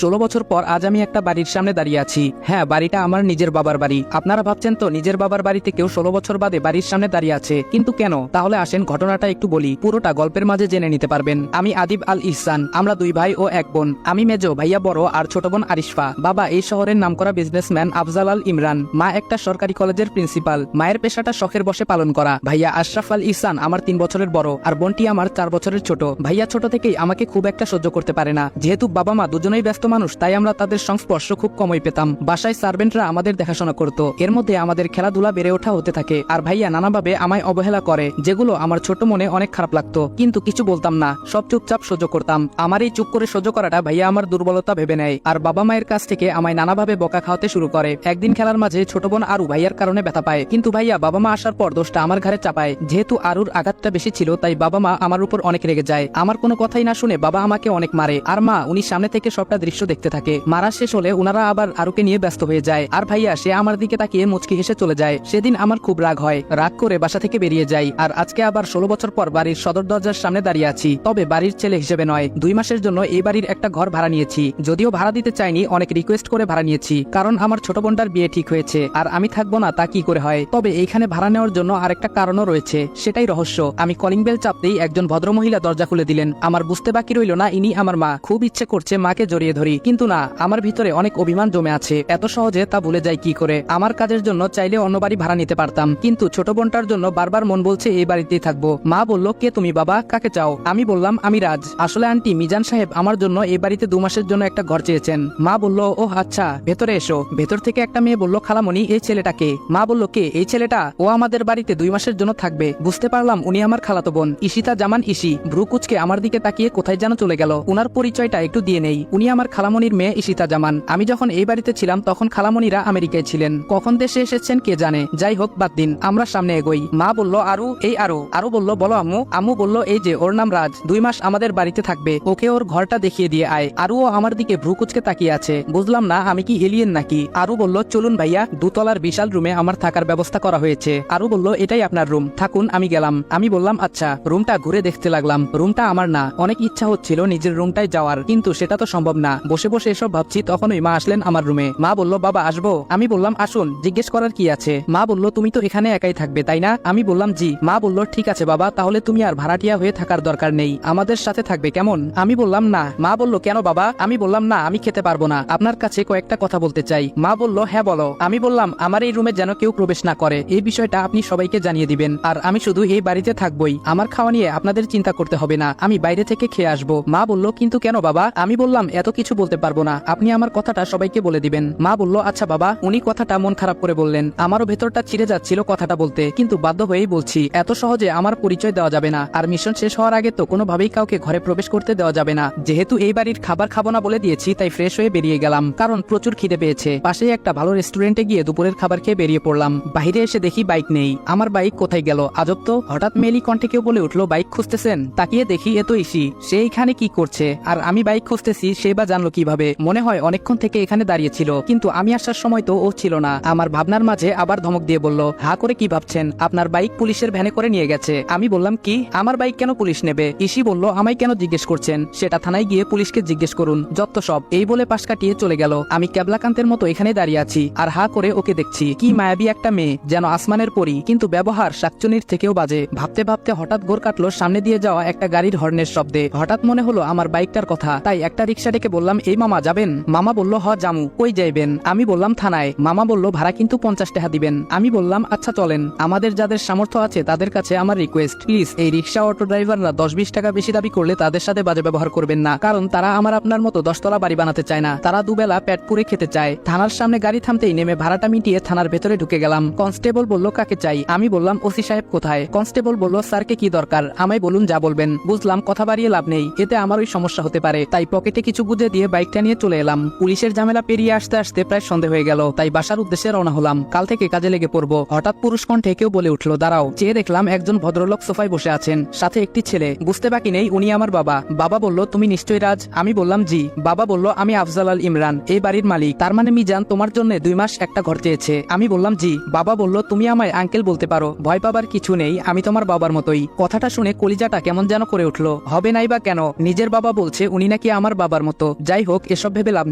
16 বছর পর আজ আমি একটা বাড়ির সামনে দাঁড়িয়ে আছি। হ্যাঁ, বাড়িটা আমার নিজের বাবার বাড়ি। আপনারা ভাবছেন তো নিজের বাবার বাড়িতে কেউ 16 বছর বাদে বাড়ির সামনে দাঁড়িয়ে আছে, কিন্তু কেন? তাহলে আসেন ঘটনাটা একটু বলি, পুরোটা গল্পের মাঝে জেনে নিতে পারবেন। আমি আদিব আল ইহসান, আমরা 2 ভাই ও 1 বোন। আমি মেজো, ভাইয়া বড় আর ছোট বোন আরিশফা। বাবা এই শহরের নামকরা বিজনেসম্যান আফজাল আল ইমরান। মা একটা সরকারি কলেজের প্রিন্সিপাল। মায়ের পেশাটা শখের বসে পালন করা। ভাইয়া আশরাফ আল ইহসান আমার 3 বছরের বড় আর বোনটি আমার 4 বছরের ছোট। ভাইয়া ছোট থেকেই আমাকে খুব একটা সহ্য করতে পারে না। যেহেতু বাবা মা দুজনেই ব্যস্ত মানুষ, তাই আমরা তাদের সংস্পর্শ খুব কমই পেতাম। বাসায় সার্ভেন্টরা আমাদের দেখাশোনা করত, এর মধ্যে আমাদের খেলাধুলা বেড়ে ওঠা হতে থাকে। আর ভাইয়া নানাভাবে আমায় অবহেলা করে, যেগুলো আমার ছোট মনে অনেক খারাপ লাগতো, কিন্তু কিছু বলতাম না, সব চুপচাপ সহ্য করতাম। আমার এই চুপ করে সহ্য করাটা ভাইয়া আমার দুর্বলতা ভেবে নেয় আর বাবা মায়ের কাছ থেকে আমায় নানাভাবে বকা খাওয়াতে শুরু করে। একদিন খেলার মাঝে ছোট বোন আরু ভাইয়ার কারণে ব্যথা পায়, কিন্তু ভাইয়া বাবা মা আসার পর দোষটা আমার ঘাড়ে চাপায়। যেহেতু আরুর আঘাতটা বেশি ছিল, তাই বাবা মা আমার উপর অনেক রেগে যায়। আমার কোনো কথাই না শুনে বাবা আমাকে অনেক মারে, আর মা উনি সামনে থেকে সবটা দৃশ্য দেখতে থাকে। মারা শেষ হলে উনারা আবার আরুকে নিয়ে ব্যস্ত হয়ে যায়, আর ভাইয়া সে আমার দিকে তাকিয়ে মুচকি হেসে চলে যায়। সেদিন আমার খুব রাগ হয়, রাগ করে বাসা থেকে বেরিয়ে যাই। আর আজকে আবার 16 বছর পর বাড়ির সদর দরজার সামনে দাঁড়িয়ে আছি, তবে বাড়ির ছেলে হিসেবে নয়। 2 মাসের জন্য এই বাড়ির একটা ঘর ভাড়া নিয়েছি, যদিও ভাড়া দিতে চাইনি, অনেক রিকোয়েস্ট করে ভাড়া নিয়েছি, কারণ আমার ছোট বোনটার বিয়ে ঠিক হয়েছে আর আমি থাকবো না তা কি করে হয়। তবে এইখানে ভাড়া নেওয়ার জন্য আরেকটা কারণও রয়েছে, সেটাই রহস্য। আমি কলিং বেল চাপতেই একজন ভদ্রমহিলা দরজা খুলে দিলেন। আমার বুঝতে বাকি রইল না ইনি আমার মা। খুব ইচ্ছে করছে মাকে জড়িয়ে ধরি, কিন্তু না, আমার ভিতরে অনেক অভিমান জমে আছে, এত সহজে তা ভুলে যাই কি করে। আমার কাজের জন্য চাইলে অন্য বাড়ি ভাড়া নিতে পারতাম, কিন্তু ছোট বোনটার জন্য বারবার মন বলছে এই বাড়িতেই থাকবো। মা বলল, কে তুমি বাবা, কাকে চাও? আমি বললাম, আমি রাজ। আসলে আন্টি মিজান সাহেব আমার জন্য এই বাড়িতে 2 মাসের জন্য একটা ঘর চেয়েছেন। মা বলল, ও আচ্ছা, ভেতরে এসো। ভেতর থেকে একটা মেয়ে বলল, খালামণি এই ছেলেটাকে? মা বলল, কে এই ছেলেটা? ও আমাদের বাড়িতে 2 মাসের জন্য থাকবে। বুঝতে পারলাম উনি আমার খালাতো বোন, ঈশিতা জামান ঈশি। ভ্রু কুচকে আমার দিকে তাকিয়ে কোথায় যেন চলে গেল। উনার পরিচয়টা একটু দিয়ে নেই, উনি আমার খালামণির মেয়ে ঈশিতা জামান। আমি যখন এই বাড়িতে ছিলাম তখন খালামণিরা আমেরিকায় ছিলেন, কখন দেশে এসেছেন কে জানে। যাই হোক, বাদ দিন, আমরা সামনে এগোই। মা বলল, আরু এই আরু। আরু বলল, বলো আম্মু। আম্মু বলল, এই যে ওর নাম রাজ, 2 মাস আমাদের বাড়িতে থাকবে, ওকে ওর ঘরটা দেখিয়ে দিয়ে আয়। আরুও আমার দিকে ভ্রু কুচকে তাকিয়ে আছে। বুঝলাম না আমি কি এলিয়েন নাকি। আরু বলল, চলুন ভাইয়া, 2 তলার বিশাল রুমে আমার থাকার ব্যবস্থা করা হয়েছে। আরু বলল, এটাই আপনার রুম, থাকুন। আমি গেলাম। আমি বললাম, আচ্ছা। রুমটা ঘুরে দেখতে লাগলাম, রুমটা আমার না। অনেক ইচ্ছা হচ্ছিল নিজের রুমটায় যাওয়ার, কিন্তু সেটা তো সম্ভব না। বসে বসে এসব ভাবছি, তখনই মা আসলেন আমার রুমে। মা বলল, বাবা আসবো? আমি বললাম, আসুন, জিজ্ঞেস করার কি আছে। মা বলল, তুমি তো এখানে একাই থাকবে তাই না? আমি বললাম, জি। মা বলল, ঠিক আছে বাবা, তাহলে তুমি আর ভাড়াটিয়া হয়ে থাকার দরকার নেই, আমাদের সাথে থাকবে, কেমন? আমি বললাম, না। মা বলল, কেন বাবা? আমি বললাম, না, আমি খেতে পারবো না, আপনার কাছে কয়েকটা কথা বলতে চাই। মা বলল, হ্যাঁ বলো। আমি বললাম, আমার এই রুমে যেন কেউ প্রবেশ না করে, এই বিষয়টা আপনি সবাইকে জানিয়ে দিবেন, আর আমি শুধু এই বাড়িতে থাকবই, আমার খাওয়া নিয়ে আপনাদের চিন্তা করতে হবে না, আমি বাইরে থেকে খেয়ে আসবো। মা বলল, কিন্তু কেন বাবা? আমি বললাম, এত কিছু বলতে পারবো না, আপনি আমার কথাটা সবাইকে বলে দিবেন। মা বলল, আচ্ছা বাবা। উনি কথাটা মন খারাপ করে বললেন। আমারও ভেতরটা ছিঁড়ে যাচ্ছিল কথাটা বলতে, কিন্তু বাধ্য হয়েই বলছি, এত সহজে আমার পরিচয় দেওয়া যাবে না, আর মিশন শেষ হওয়ার আগে তো কোনোভাবেই কাউকে ঘরে প্রবেশ করতে দেওয়া যাবে না। যেহেতু এই বাড়ির খাবার খাবো না বলে দিয়েছি, তাই ফ্রেশ হয়ে বেরিয়ে গেলাম, কারণ প্রচুর খিদে পেয়েছে। পাশেই একটা ভালো রেস্টুরেন্টে গিয়ে দুপুরের খাবার খেয়ে বেরিয়ে পড়লাম। বাইরে এসে দেখি বাইক নেই। আমার বাইক কোথায় গেল? আজব তো। হঠাৎ মেলি কণ্ঠে কেউ বলে উঠলো, বাইক খুঁজতেছেন? তাকিয়ে দেখি এ তো ইসি। সে এখানে কি করছে? আর আমি বাইক খুঁজতেছি, সে বা জানলো কিভাবে? মনে হয় অনেকক্ষণ থেকে এখানে দাঁড়িয়ে ছিল, কিন্তু আমি আসার সময় তো ও ছিল না। আমার ভাবনার মাঝে আবার ধমক দিয়ে বলল, হা করে কি ভাবছেন? আপনার বাইক পুলিশের ভ্যানে করে নিয়ে গেছে। আমি বললাম, কি? আমার বাইক কেন পুলিশ নেবে? ইসি বলল, আমায় কেন জিজ্ঞেস করছেন? সেটা থানায় গিয়ে পুলিশকে জিজ্ঞেস করুন, যত সব। এই বলে পাশ কাটিয়ে চলে গেল। আমি ক্যাবলাকান্তের মতো এখানে দাঁড়িয়ে আছি আর হা করে ওকে দেখছি। কি মায়াবী একটা মেয়ে, যেন আসমানের পরী, কিন্তু ব্যবহার শাকচুনির থেকেও বাজে। ভাবতে ভাবতে হঠাৎ গোর কাটলো সামনে দিয়ে যাওয়া একটা গাড়ির হর্নের শব্দে। হঠাৎ মনে হলো আমার বাইকটার কথা, তাই একটা রিক্সা ডেকে বললাম, এই মামা যাবেন? মামা বলল, হ জামু। কই যাইবেন? আমি বললাম, থানায়। মামা বলল, ভাড়া কিন্তু 50 টাকা দিবেন। আমি বললাম, আচ্ছা চলেন। আমাদের যাদের সামর্থ্য আছে তাদের কাছে আমার রিকোয়েস্ট, প্লিজ এই রিক্সা অটো ড্রাইভাররা 10-20 টাকা বেশি দাবি করলে তাদের সাথে বাজে ব্যবহার করবেন না, কারণ তারা আমার আপনার মতো 10 তলা বাড়ি বানাতে চায় না, তারা দুবেলা পেট পুরে খেতে চায়। থানার সামনে গাড়ি থামতেই নেমে ভাড়াটা মিটিয়ে থানার ভেতরে ঢুকে গেলাম। কনস্টেবল বলল, কাকে চাই? আমি বললাম, ওসি সাহেব কোথায়? কনস্টেবল বলল, স্যারকে কি দরকার? আমায় বলুন, যা বলবেন। বুঝলাম কথা বাড়িয়ে লাভ নেই, এতে আমার ওই সমস্যা হতে পারে, তাই পকেটে কিছু গুজে দিয়ে বাইকটা নিয়ে চলে এলাম। পুলিশের ঝামেলা পেরিয়ে আসতে আসতে প্রায় সন্ধ্যে হয়ে গেল, তাই বাসার উদ্দেশ্যে রওনা হলাম, কাল থেকে কাজে লেগে পড়বো। হঠাৎ পুরুষ কণ্ঠে কেউ বলে উঠলো, দাঁড়াও। চেয়ে দেখলাম একজন ভদ্রলোক সোফায় বসে আছেন, সাথে একটি ছেলে। বুঝতে বাকি নেই উনি আমার বাবা। বাবা বলল, তুমি নিশ্চয়ই রাজ? আমি বললাম, জি। বাবা বলল, আমি আফজাল আল ইমরান, এই বাড়ির মালিক। তার মানে মিজান তোমার জন্য 2 মাস একটা ঘর চেয়েছে? আমি বললাম, জি। বাবা বলল, তুমি আমায় আঙ্কেল বলতে পারো, ভয় পাবার কিছু নেই, আমি তোমার বাবার মতোই। কথাটা শুনে কলিজাটা কেমন যেন করে উঠলো। হবে নাই বা কেন? নিজের বাবা বলছে উনি নাকি আমার বাবার মতো, যাই হোক, এসব ভেবে লাভ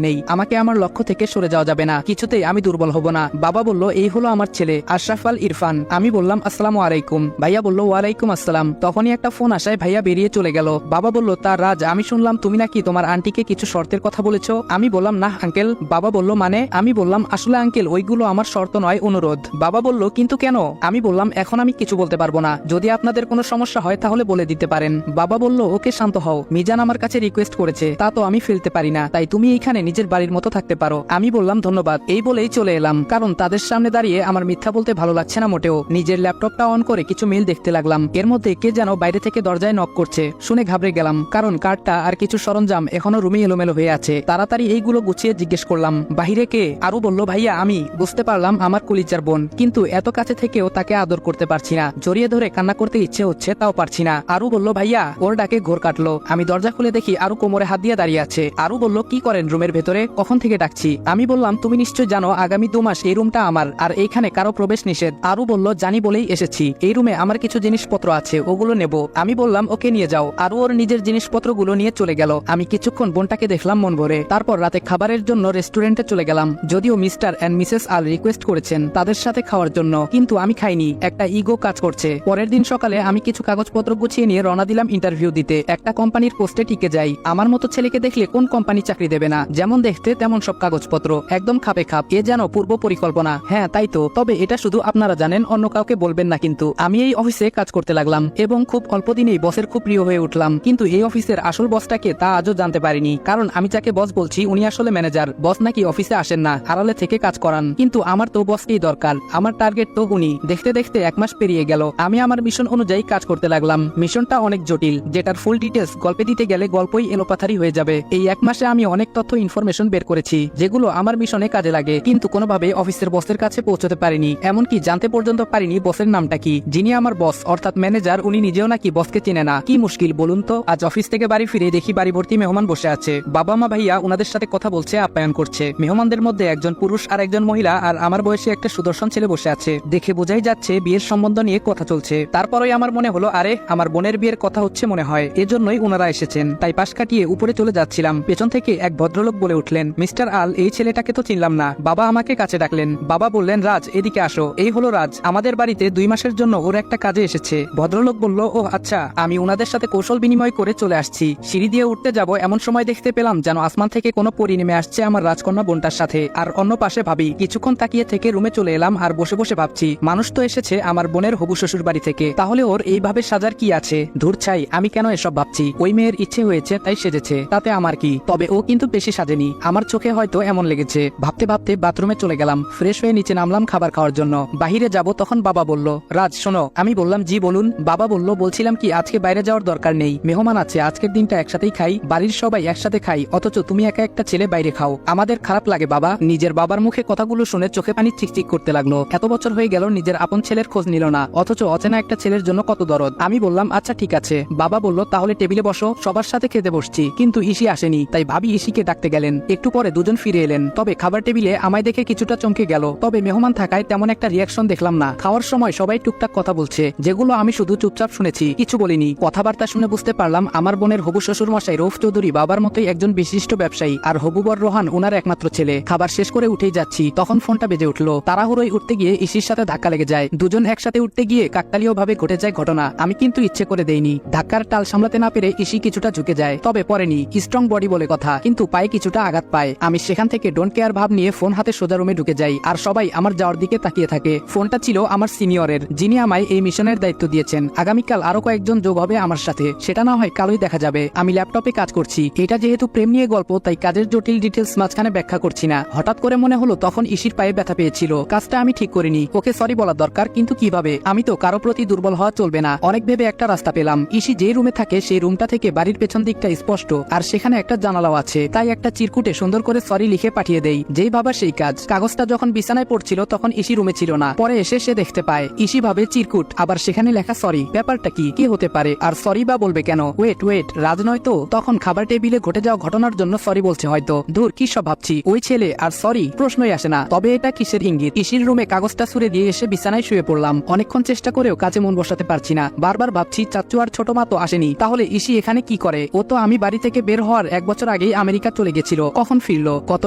নেই, আমাকে আমার লক্ষ্য থেকে সরে যাওয়া যাবে না, কিছুতেই আমি দুর্বল হব না। বাবা বলল, এই হলো আমার ছেলে আশরাফ আল ইরফান। আমি বললাম, আসসালামু আলাইকুম। ভাইয়া বলল, ওয়ালাইকুম আসসালাম। তখনই একটা ফোন আসায় ভাইয়া বেরিয়ে চলে গেল। বাবা বলল, তা রাজ, আমি শুনলাম তুমি নাকি তোমার আন্টিকে কিছু শর্তের কথা বলেছো। আমি বললাম, না আঙ্কেল। বাবা বলল, মানে? আমি বললাম, আসলে আঙ্কেল, ওইগুলো আমার শর্ত নয়, অনুরোধ। বাবা বলল, কিন্তু কেন? আমি বললাম, এখন আমি কিছু বলতে পারবো না, যদি আপনাদের কোনো সমস্যা হয় তাহলে বলে দিতে পারেন। বাবা বলল, ওকে, শান্ত হও, মিজান আমার কাছে রিকোয়েস্ট করেছে, তা তো আমি ফেলতে পারি না, তাই তুমি এইখানে নিজের বাড়ির মতো থাকতে পারো। আমি বললাম, ধন্যবাদ, এই বলেই চলে এলাম, কারণ তাদের সামনে দাঁড়িয়ে আমার মিথ্যা বলতে ভালো লাগছে না মোটেও। নিজের ল্যাপটপটা অন করে কিছু মেইল দেখতে লাগলাম। এর মধ্যে কে যেন বাইরে থেকে দরজায় নক করছে, শুনে ঘাবড়ে গেলাম, কারণ কার্ডটা আর কিছু সরঞ্জাম এখনো রুমে এলোমেলো হয়ে আছে। তাড়াতাড়ি এইগুলো গুছিয়ে জিজ্ঞেস করলাম, বাহিরে কে? আরু বলল, ভাইয়া আমি। বুঝতে পারলাম আমার কলিজার বোন, কিন্তু এত কাছে থেকেও তাকে আদর করতে পারছি না, জড়িয়ে ধরে কান্না করতে ইচ্ছে হচ্ছে, তাও পারছি না। আরু বলল, ভাইয়া। ওর ডাকে ঘোর কাটলো। আমি দরজা খুলে দেখি আরু কোমরে হাত দিয়ে দাঁড়িয়ে আছে। আরু বলল, কি করেন রুমের ভেতরে? কখন থেকে ডাকছি? আমি বললাম, তুমি নিশ্চয় জানো আগামী 2 মাস এই রুমটা আমার, আর এইখানে কারো প্রবেশ নিষেধ। আরু বলল, জানি বলেই এসেছি, এই রুমে আমার কিছু জিনিসপত্র আছে, ওগুলো নেব। আমি বললাম, ওকে নিয়ে যাও। আরু ওর নিজের জিনিসপত্রগুলো নিয়ে চলে গেল। আমি কিছুক্ষণ বোনটাকে দেখলাম মন ভরে। তারপর রাতে খাবারের জন্য রেস্টুরেন্টে চলে গেলাম, যদিও মিস্টার এন্ড মিসেস আল রিকোয়েস্ট করেছেন তাদের সাথে খাওয়ার জন্য, কিন্তু আমি খাইনি, একটা ইগো কাজ করছে। পরের দিন সকালে আমি কিছু কাগজপত্র গুছিয়ে নিয়ে রওনা দিলাম ইন্টারভিউ দিতে। একটা কোম্পানির পোস্টে টিকে যাই। আমার মতো ছেলেকে দেখলে কোন কোম্পানি চাকরি দেবে না? যেমন দেখতে তেমন সব কাগজপত্র, একদম খাপে খাপ, এ যেন পূর্ব পরিকল্পনা। হ্যাঁ তাই তো, তবে এটা শুধু আপনারা জানেন, অন্য কাউকে বলবেন না। কিন্তু আমি এই অফিসে কাজ করতে লাগলাম এবং খুব অল্প দিনেই বসের খুব প্রিয় হয়ে উঠলাম, কিন্তু এই অফিসের আসল বসটাকে তা আজও জানতে পারিনি, কারণ আমি যাকে বস বলছি উনি আসলে ম্যানেজার। বস নাকি অফিসে আসেন না, আড়ালে থেকে কাজ করান, কিন্তু আমার তো বসকেই দরকার, আমার টার্গেট তো উনি। দেখতে দেখতে 1 মাস পেরিয়ে গেল। আমি আমার মিশন অনুযায়ী কাজ করতে লাগলাম। মিশনটা অনেক জটিল, যেটার ফুল ডিটেলস গল্পে দিতে গেলে গল্পই এলোপাথারি হয়ে যাবে। এই 1 মাসে আমি অনেক তথ্য ইনফরমেশন বের করেছি, যেগুলো আমার মিশনে কাজে লাগে, কিন্তু কোনোভাবে অফিসের বসের কাছে পৌঁছতে পারিনি। এমনকি জানতে পর্যন্ত পারিনি বসের নামটা কি। যিনি আমার বস অর্থাৎ ম্যানেজার, উনি নিজেও নাকি বসকে চেনে না। কি মুশকিল বলুন তো। আজ অফিস থেকে বাড়ি ফিরে দেখি বাড়ি ভর্তি মেহমান বসে আছে। বাবা মা ভাইয়া ওনাদের সাথে কথা বলছে, আপ্যায়ন করছে। মেহমানদের মধ্যে একজন পুরুষ আর একজন মহিলা, আর আমার বয়সে একটা সুদর্শন ছেলে বসে আছে। দেখে বোঝাই যাচ্ছে বিয়ের সম্বন্ধ নিয়ে কথা চলছে। তারপরেই আমার মনে হলো, আরে আমার বোনের বিয়ের কথা হচ্ছে মনে হয়, এজন্যই ওনারা এসেছেন। তাই পাশ কাটিয়ে উপরে চলে যাচ্ছিলাম, পেছন থেকে এক ভদ্রলোক বলে উঠলেন, মিস্টার আল, এই ছেলেটাকে তো চিনলাম না। বাবা আমাকে কাছে ডাকলেন। বাবা বললেন, রাজ, এদিকে আসো। এই হলো রাজ, আমাদের বাড়িতে 2 মাসের জন্য ওর একটা কাজে এসেছে। ভদ্রলোক বলল, ও আচ্ছা। আমি ওনাদের সাথে কৌশল বিনিময় করে চলে আসছি। সিঁড়ি দিয়ে উঠতে যাব এমন সময় দেখতে পেলাম যেন আসমান থেকে কোনো পরী নেমে আসছে আমার রাজকন্যা বোনটার সাথে, আর অন্য পাশে ভাবি। কিছুক্ষণ তাকিয়ে থেকে রুমে চলে এলাম, আর বসে বসে ভাবছি, মানুষ তো এসেছে আমার বোনের হবু শ্বশুর বাড়ি থেকে, তাহলে ওর এইভাবে সাজার কি আছে? ধুর ছাই, আমি কেন এসব ভাবছি? ওই মেয়ের ইচ্ছে হয়েছে তাই সেজেছে, তাতে আমার কি? তবে ও কিন্তু বেশি সাজেনি, আমার চোখে হয়তো এমন লেগেছে। ভাবতে ভাবতে বাথরুমে চলে গেলাম, ফ্রেশ হয়ে নিচে নামলাম খাবার খাওয়ার জন্য। বাহিরে যাব তখন বাবা বলল, রাজ শোনো। আমি বললাম, জি বলুন। বাবা বলল, বলছিলাম কি, আজকে বাইরে যাওয়ার দরকার নেই, মেহমান আছে, আজকের দিনটা একসাথেই খাই, বাড়ির সবাই একসাথে খাই, অথচ তুমি একা একটা ছেলে বাইরে খাও, আমাদের খারাপ লাগে বাবা। নিজের বাবার মুখে কথাগুলো শুনে চোখে পানি চিকচিক করতে লাগলো। এত বছর হয়ে গেল নিজের আপন ছেলের খোঁজ নিল না, অথচ অচেনা একটা ছেলের জন্য কত দরদ। আমি বললাম, আচ্ছা ঠিক আছে। বাবা বলল, তাহলে টেবিলে বসো, সবার সাথে খেতে বসছি। কিন্তু ইসি আসেনি, তাই ভাবি ইসিকে ডাকতে গেলেন। একটু পরে দুজন ফিরে এলেন, তবে খাবার টেবিলে আমায় দেখে কিছুটা চমকে গেল, তবে মেহমান থাকায় তেমন একটা রিয়াকশন দেখলাম না। খাওয়ার সময় সবাই টুকটাক কথা বলছে, যেগুলো আমি শুধু চুপচাপ শুনেছি, কিছু বলিনি। কথাবার্তা শুনে বুঝতে পারলাম আমার বোনের হবু শ্বশুর মশাই রৌফ চৌধুরী বাবার মতোই একজন বিশিষ্ট ব্যবসায়ী, আর হবুবর রোহান ওনার একমাত্র ছেলে। খাবার শেষ করে উঠেই যাচ্ছি, তখন ফোনটা বেজে উঠলো। তাড়াহুড়োই উঠতে গিয়ে ইসির সাথে ধাক্কা লেগে যায়। দুজন একসাথে উঠতে গিয়ে কাকতালীয় ভাবে ঘটে যায় ঘটনা। আমি কিন্তু ইচ্ছে করে দেইনি। ধাক্কার টাল সামলাতে না পেরে ইসি কিছুটা ঝুঁকে যায়, তবে পরেনি। স্ট্রং বডি বলে কথা, কিন্তু পায়ে কিছুটা আঘাত পায়। আমি সেখান থেকে ডোন্ট কেয়ার ভাব নিয়ে ফোন হাতে সোজা রুমে ঢুকে যাই, আর সবাই আমার যাওয়ার দিকে তাকিয়ে থাকে। ফোনটা ছিল আমার সিনিয়রের, যিনি আমায় এই মিশনের দায়িত্ব দিয়েছেন। আগামীকাল আরো কয়েকজন যোগ হবে আমার সাথে, সেটা না হয় কালই দেখা যাবে। আমি ল্যাপটপে কাজ করছি, এটা যেহেতু প্রেম নিয়ে গল্প, তাই কাজের জটিল ডিটেলস মাঝখানে ব্যাখ্যা করছি না। হঠাৎ করে মনে হলো তখন ইসির পায়ে ব্যথা পেয়েছিল, কাজটা আমি ঠিক করিনি, ওকে সরি বলা দরকার, কিন্তু কিভাবে? আমি তো কারো প্রতি দুর্বল হওয়া চলবে না। অনেক ভেবে একটা রাস্তা পেলাম। ইসি যে রুমে থাকে সেই রুমটা থেকে বাড়ির পেছন দিকটা স্পষ্ট, আর সেখানে একটা জানালাও আছে, তাই একটা চিরকুটে সুন্দর করে সরি লিখে পাঠিয়ে দেই। যেই ভাবা সেই কাজ। কাগজটা যখন বিছানায় পড়ছিল তখন ইসি রুমে ছিল না, পরে এসে সে দেখতে পায় ইসি ভাবে চিরকুট, আবার সেখানে লেখা সরি। ব্যাপারটা কি হতে পারে? আর সরি বা বলবে কেন? ওয়েট, রাজ নয় তো? তখন খাবার টেবিলে ঘটে যাওয়া ঘটনার জন্য সরি বলছে হয়তো। ধুর, কি সব ভাবছি। ওই ছেলে আর সরি, প্রশ্নই আসে না। তবে এটা কিসের ইঙ্গিত? ইসির রুমে কাগজটা ছুড়ে দিয়ে এসে বিছানায় শুয়ে পড়লাম। অনেকক্ষণ চেষ্টা করেও কাজে মন বসাতে পারছি না। বারবার ভাবছি, চাচ্চু আর ছোট মা তো আসেনি, তাহলে ইসি এখানে কি করে? ও তো আমি বাড়ি থেকে বের হওয়ার 1 বছর বছর আগেই আমেরিকা চলে গেছিল, কখন ফিরলো? গত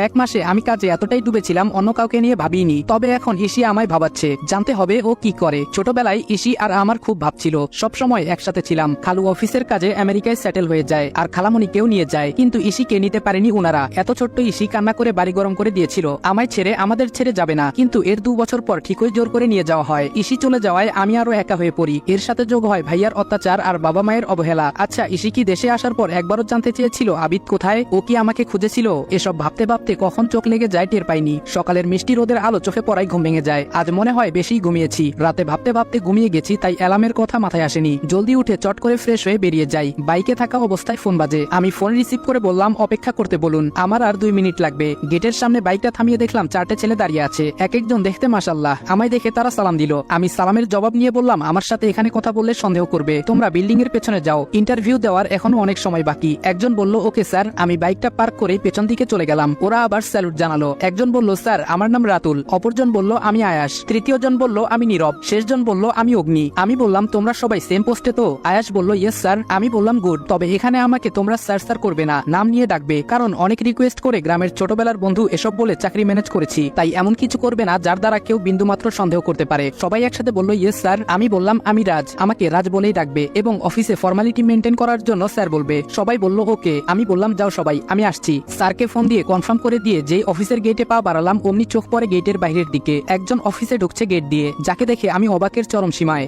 1 মাসে আমি কাজে এতটাই ডুবেছিলাম অন্য কাউকে নিয়ে ভাবিনি। তবে এখন ইসি আমায় ভাবাচ্ছে, জানতে হবে ও কি করে। ছোটবেলায় ইসি আর আমার খুব ভাবছিল, সবসময় একসাথে ছিলাম। খালু অফিসের কাজে আমেরিকায় সেটেল হয়ে যায় আর খালামণিকেও নিয়ে যায়, কিন্তু ইসিকে নিতে পারেনি উনারা। এত ছোট্ট ইসি কান্না করে বাড়ি গরম করে দিয়েছিল, আমায় ছেড়ে আমাদের ছেড়ে যাবে না, কিন্তু এর 2 বছর পর ঠিকই জোর করে নিয়ে যাওয়া হয়। ইসি চলে যাওয়ায় আমি আরো একা হয়ে পড়ি। এর সাথে যোগ হয় ভাইয়ার অত্যাচার আর বাবা মায়ের অবহেলা। আচ্ছা, ইসি কি দেশে আসার পর একবারও জানতে চেয়েছিল আবিদ কোথায়? ও কি আমাকে খুঁজেছিল? এসব ভাবতে ভাবতে কখন চোখ লেগে যায় টের পাইনি। সকালের মিষ্টি রোদের আলো চোখে পড়ায় ঘুম ভেঙে যায়। আজ মনে হয় বেশি ঘুমিয়েছি, রাতে ভাবতে ভাবতে ঘুমিয়ে গেছি, তাই অ্যালার্মের কথা মাথায় আসেনি। জলদি উঠে চট করে ফ্রেশ হয়ে বেরিয়ে যাই। বাইকে থাকা অবস্থায় ফোন বাজে। আমি ফোন রিসিভ করে বললাম অপেক্ষা করতে বলুন, আমার আর 2 মিনিট লাগবে। গেটের সামনে বাইকটা থামিয়ে দেখলাম 4টে ছেলে দাঁড়িয়ে আছে, এক একজন দেখতে মাশাআল্লাহ। আমায় দেখে তারা সালাম দিল। আমি সালামের জবাব নিয়ে বললাম আমার সাথে এখানে কথা বললে সন্দেহ করবে, তোমরা বিল্ডিং এর পেছনে যাও, ইন্টারভিউ দেওয়ার এখনো অনেক সময় বাকি। একজন বলল ওকে স্যার। আমি বাইকটা পার্ক করে পেছন দিকে চলে গেলাম। ওরা আবার স্যালুট জানালো। একজন বলল স্যার আমার নাম রাতুল, অপরজন বলল আমি আয়াস, তৃতীয় জন বলল আমি নীরব, শেষজন বলল আমি অগ্নি। আমি বললাম তোমরা সবাই সেম পোস্টে তো? আয়াস বলল ইয়েস স্যার। আমি বললাম গুড, তবে এখানে আমাকে তোমরা স্যার স্যার করবে না, নাম নিয়ে ডাকবে, কারণ অনেক রিকোয়েস্ট করে গ্রামের ছোটবেলার বন্ধু এসব বলে চাকরি ম্যানেজ করেছি, তাই এমন কিছু করবে না যার দ্বারা কেউ বিন্দুমাত্র সন্দেহ করতে পারে। সবাই একসাথে বলল ইয়েস স্যার। আমি বললাম আমি রাজ, আমাকে রাজ বলেই ডাকবে এবং অফিসে ফর্মালিটি মেনটেন করার জন্য স্যার বলবে। সবাই বলল ওকে। আমি বললাম যাও সবাই, আমি আসছি। স্যারকে ফোন দিয়ে কনফার্ম করে দিয়ে যেই অফিসের গেটে পা বাড়ালাম অমনি চোখ পড়ে গেটের বাইরের দিকে। একজন অফিসে ঢুকছে গেট দিয়ে, যাকে দেখে আমি অবাকের চরম সীমায়।